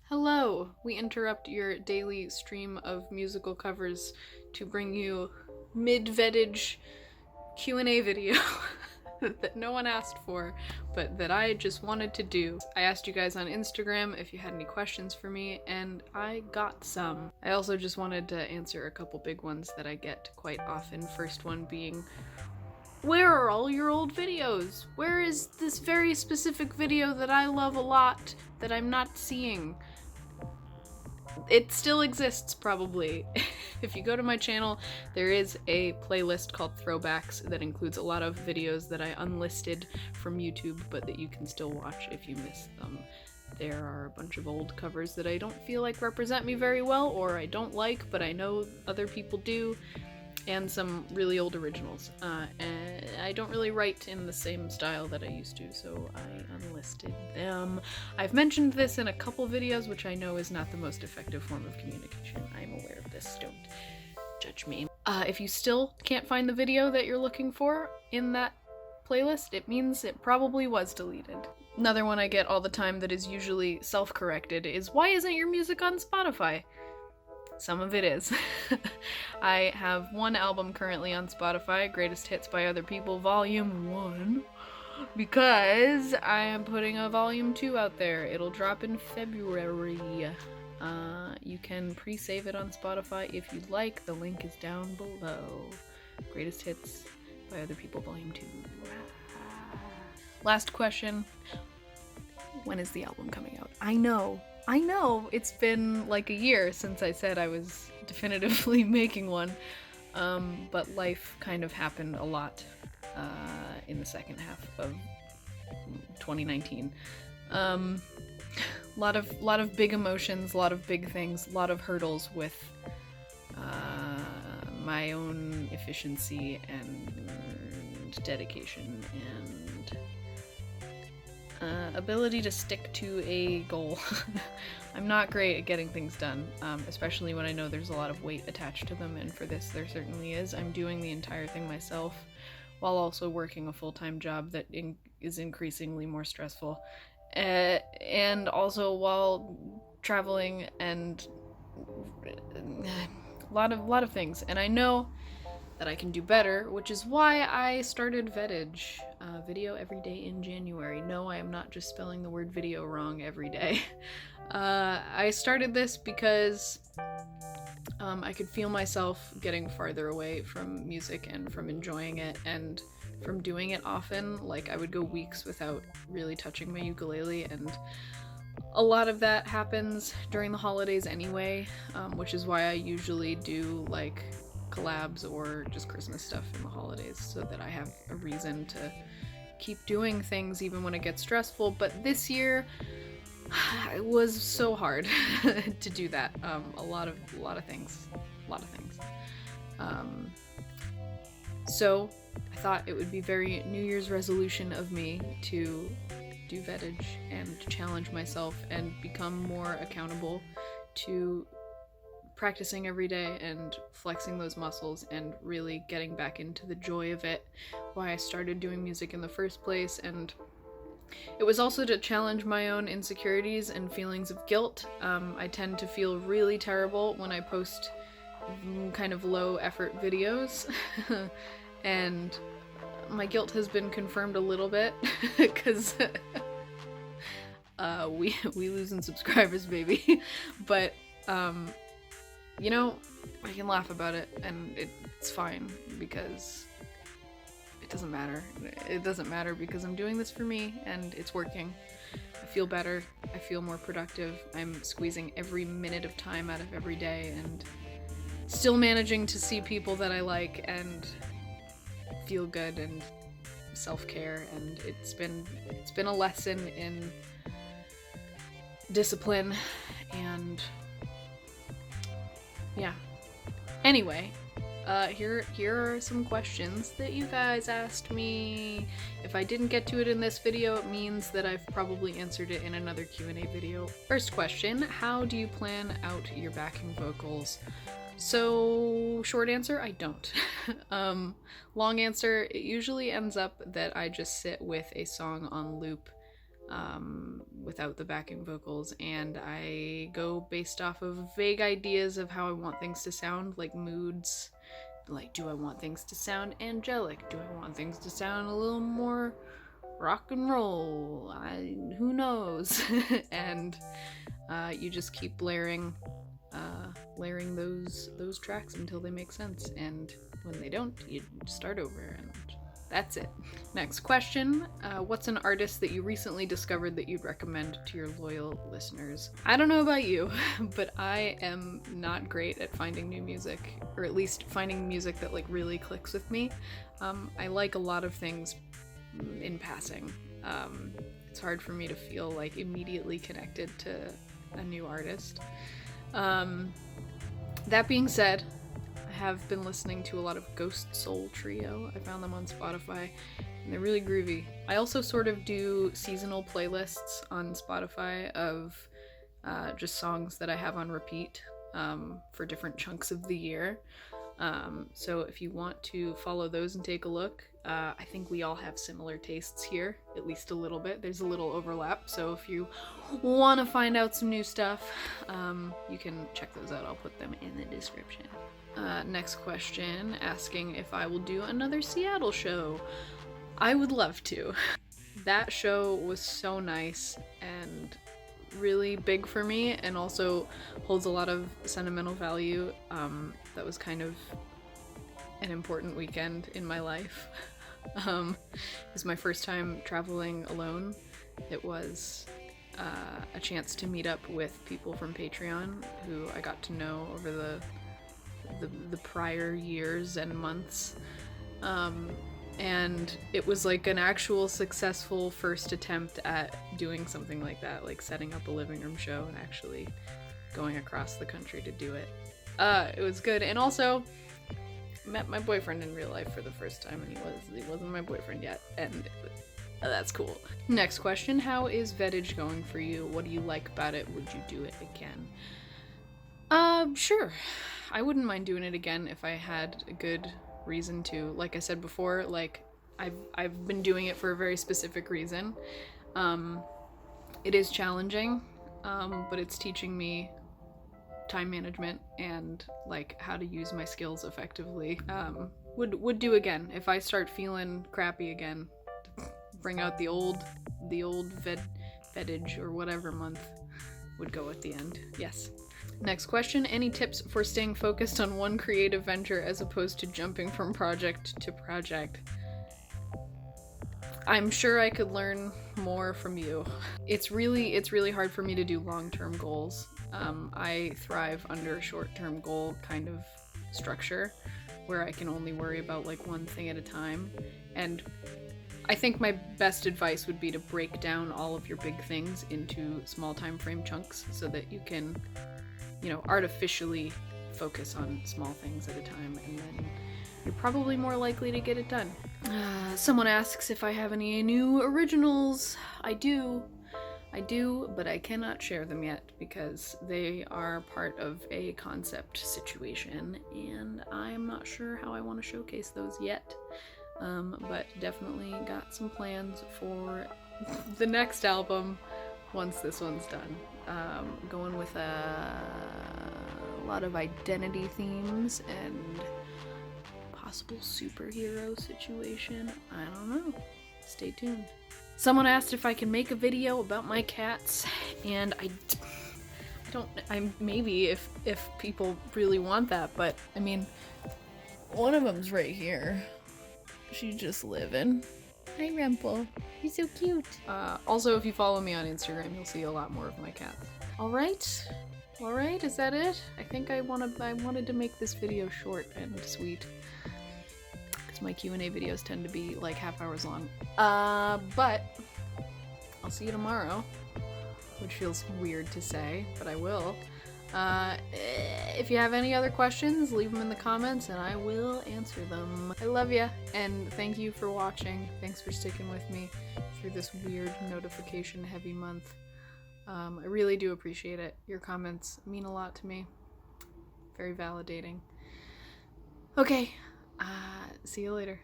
Hello! We interrupt your daily stream of musical covers to bring you mid-Vedij Q&A video that no one asked for, but that I just wanted to do. I asked you guys on Instagram if you had any questions for me, and I got some. I also just wanted to answer a couple big ones that I get quite often. First one being, where are all your old videos? Where is this very specific video that I love a lot that I'm not seeing? It still exists, probably. If you go to my channel, there is a playlist called Throwbacks that includes a lot of videos that I unlisted from YouTube, but that you can still watch if you miss them. There are a bunch of old covers that I don't feel like represent me very well, or I don't like, but I know other people do, and some really old originals. And I don't really write in the same style that I used to, so I unlisted them. I've mentioned this in a couple videos, which I know is not the most effective form of communication. I'm aware of this, don't judge me. If you still can't find the video that you're looking for in that playlist, it means it probably was deleted. Another one I get all the time that is usually self-corrected is, why isn't your music on Spotify? Some of it is. I have one album currently on Spotify, Greatest Hits by Other People, Volume 1, because I am putting a Volume 2 out there. It'll drop in February. You can pre-save it on Spotify if you'd like. The link is down below. Greatest Hits by Other People, Volume 2. Last question. When is the album coming out? I know, it's been like a year since I said I was definitively making one, but life kind of happened a lot in the second half of 2019. Lot of big emotions, a lot of big things, a lot of hurdles with my own efficiency and dedication and ability to stick to a goal. I'm not great at getting things done, especially when I know there's a lot of weight attached to them, and for this there certainly is. I'm doing the entire thing myself while also working a full-time job that is increasingly more stressful, and also while traveling and a lot of things. And I know that I can do better, which is why I started Vedij, video every day in January. No, I am not just spelling the word video wrong every day. I started this because I could feel myself getting farther away from music and from enjoying it and from doing it often. Like, I would go weeks without really touching my ukulele, and a lot of that happens during the holidays anyway, which is why I usually do like collabs or just Christmas stuff in the holidays, so that I have a reason to keep doing things even when it gets stressful. But this year it was so hard to do that. A lot of things. So I thought it would be very New Year's resolution of me to do Vedij and challenge myself and become more accountable to practicing every day and flexing those muscles and really getting back into the joy of it, why I started doing music in the first place. And it was also to challenge my own insecurities and feelings of guilt. I tend to feel really terrible when I post kind of low effort videos and my guilt has been confirmed a little bit because we losing subscribers, baby. But you know, I can laugh about it, and it's fine, because it doesn't matter. It doesn't matter because I'm doing this for me, and it's working. I feel better. I feel more productive. I'm squeezing every minute of time out of every day, and still managing to see people that I like and feel good and self-care. And it's been a lesson in discipline and yeah. Anyway, here are some questions that you guys asked me. If I didn't get to it in this video, it means that I've probably answered it in another Q&A video. First question, how do you plan out your backing vocals? So, short answer, I don't. Long answer, it usually ends up that I just sit with a song on loop without the backing vocals, and I go based off of vague ideas of how I want things to sound, like moods. Like, do I want things to sound angelic? Do I want things to sound a little more rock and roll? Who knows? And you just keep layering those tracks until they make sense, and when they don't, you start over, and that's it. Next question. What's an artist that you recently discovered that you'd recommend to your loyal listeners? I don't know about you, but I am not great at finding new music, or at least finding music that like really clicks with me. I like a lot of things in passing. It's hard for me to feel like immediately connected to a new artist. That being said, I have been listening to a lot of Ghost Soul Trio. I found them on Spotify, and they're really groovy. I also sort of do seasonal playlists on Spotify of just songs that I have on repeat for different chunks of the year. So if you want to follow those and take a look, I think we all have similar tastes here, at least a little bit. There's a little overlap, so if you want to find out some new stuff, you can check those out. I'll put them in the description. Next question, asking if I will do another Seattle show. I would love to. That show was so nice and really big for me, and also holds a lot of sentimental value. That was kind of an important weekend in my life. It was my first time traveling alone. It was a chance to meet up with people from Patreon who I got to know over the prior years and months. And it was like an actual successful first attempt at doing something like that, like setting up a living room show and actually going across the country to do it. It was good, and also met my boyfriend in real life for the first time, and he wasn't my boyfriend yet, and that's cool. Next question, how is Vedij going for you? What do you like about it? Would you do it again? Sure. I wouldn't mind doing it again if I had a good reason to. Like I said before, like I've been doing it for a very specific reason. It is challenging, but it's teaching me time management and like how to use my skills effectively. Would do again if I start feeling crappy again. Bring out the old Vedij or whatever month would go at the end. Yes. Next question, any tips for staying focused on one creative venture as opposed to jumping from project to project? I'm sure I could learn more from you. It's really hard for me to do long-term goals. I thrive under a short-term goal kind of structure where I can only worry about like one thing at a time. And I think my best advice would be to break down all of your big things into small time frame chunks so that you can, artificially focus on small things at a time, and then you're probably more likely to get it done. Someone asks if I have any new originals. I do, but I cannot share them yet because they are part of a concept situation, and I'm not sure how I want to showcase those yet. But definitely got some plans for the next album once this one's done. Going with a lot of identity themes and possible superhero situation. I don't know. Stay tuned. Someone asked if I can make a video about my cats, and maybe if people really want that, but I mean, one of them's right here. She's just living. Hi, Rempel. You're so cute. Also, if you follow me on Instagram, you'll see a lot more of my cats. All right, is that it? I think I wanted to make this video short and sweet, because my Q&A videos tend to be like half hours long. But I'll see you tomorrow, which feels weird to say, but I will. If you have any other questions, leave them in the comments and I will answer them. I love ya, and thank you for watching. Thanks for sticking with me through this weird notification heavy month. I really do appreciate it. Your comments mean a lot to me. Very validating. Okay, see you later.